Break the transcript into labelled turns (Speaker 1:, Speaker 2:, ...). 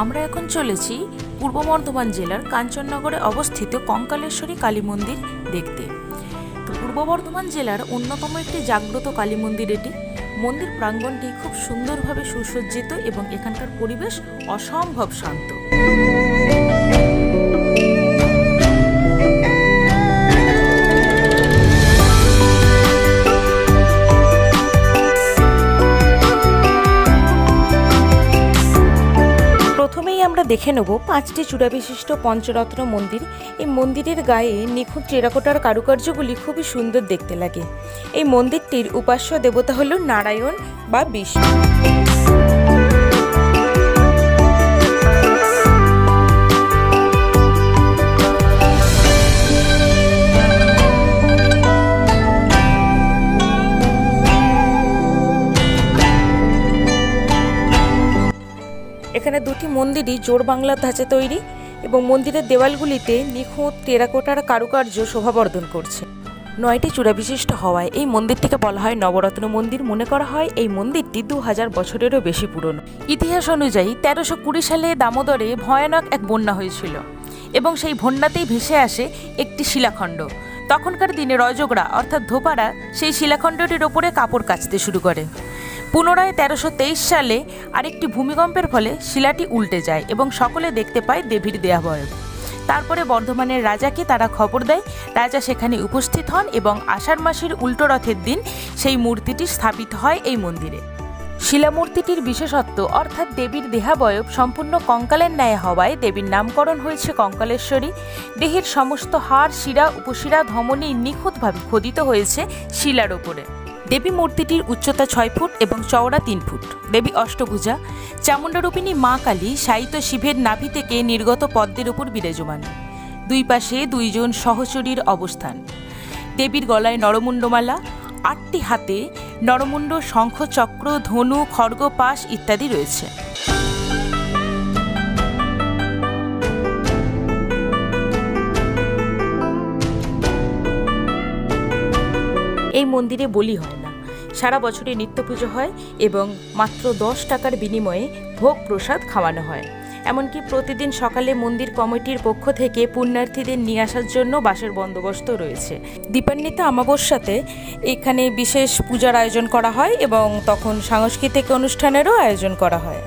Speaker 1: আমরা এখন চলেছি পূর্ব বর্ধমান জেলার কাঞ্চননগরে অবস্থিত কঙ্কালেশ্বরী কালী মন্দির দেখতে। তো পূর্ব বর্ধমান জেলার অন্যতম একটি জাগ্রত কালী মন্দির এটি। মন্দির প্রাঙ্গণটি খুব সুন্দরভাবে সুসজ্জিত এবং এখানকার পরিবেশ অসম্ভব শান্ত। প্রথমেই আমরা দেখে নেব 5টি চূড়া বিশিষ্ট পঞ্চরত্ন মন্দির। এই মন্দিরের গায়ে নিখুঁত টেরাকোটার কারুকার্যগুলি খুবই সুন্দর দেখতে লাগে। এই মন্দিরটির উপাস্য দেবতা হল নারায়ণ বা বিষ্ণু। এখানে দুটি মন্দিরই জোর বাংলার ধাঁচে তৈরি এবং মন্দিরের দেওয়ালগুলিতে নিখুঁত টেরাকোটার কারুকার্য শোভাবর্ধন করছে। 9টি চূড়া বিশিষ্ট হওয়ায় এই মন্দিরটিকে বলা হয় নবরত্ন মন্দির। মনে করা হয় এই মন্দিরটি 2000 বছরেরও বেশি পুরনো। ইতিহাস অনুযায়ী 1320 সালে দামোদরে ভয়ানক এক বন্যা হয়েছিল এবং সেই বন্যাতেই ভেসে আসে একটি শিলাখণ্ড। তখনকার দিনে রজকরা অর্থাৎ ধোপারা সেই শিলাখণ্ডটির ওপরে কাপড় কাচতে শুরু করে। পুনরায় 1323 সালে আরেকটি ভূমিকম্পের ফলে শিলাটি উল্টে যায় এবং সকলে দেখতে পায় দেবীর দেহাবয়ব। তারপরে বর্ধমানের রাজাকে তারা খবর দেয়। রাজা সেখানে উপস্থিত হন এবং আষাঢ় মাসের উল্টো রথের দিন সেই মূর্তিটি স্থাপিত হয় এই মন্দিরে। শিলামূর্তিটির বিশেষত্ব অর্থাৎ দেবীর দেহাবয়ব সম্পূর্ণ কঙ্কালের ন্যায় হওয়ায় দেবীর নামকরণ হয়েছে কঙ্কালেশ্বরী। দেহের সমস্ত হাড়, শিরা, উপশিরা, ধমনী নিখুঁতভাবে খোদিত হয়েছে শিলার ওপরে। দেবী মূর্তিটির উচ্চতা 6 ফুট এবং চওড়া 3 ফুট। দেবী অষ্টভুজা। চামুণ্ডারূপিণী মা কালী শায়িত শিবের নাভি থেকে নির্গত পদ্মের উপর বিরাজমান। দুই পাশে 2 জন সহচরীর অবস্থান। দেবীর গলায় নরমুণ্ডমালা, 8টি হাতে নরমুণ্ড, শঙ্খ, চক্র, ধনু, খড়গ, পাশ ইত্যাদি রয়েছে। এই মন্দিরে বলি হয় না, সারা বছরে নিত্য পুজো হয় এবং মাত্র 10 টাকার বিনিময়ে ভোগ প্রসাদ খাওয়ানো হয়। এমনকি প্রতিদিন সকালে মন্দির কমিটির পক্ষ থেকে পুণ্যার্থীদের নিয়ে আসার জন্য বাসের বন্দোবস্ত রয়েছে। দীপান্বিতা অমাবস্যাতে এখানে বিশেষ পূজার আয়োজন করা হয় এবং তখন সাংস্কৃতিক অনুষ্ঠানেরও আয়োজন করা হয়।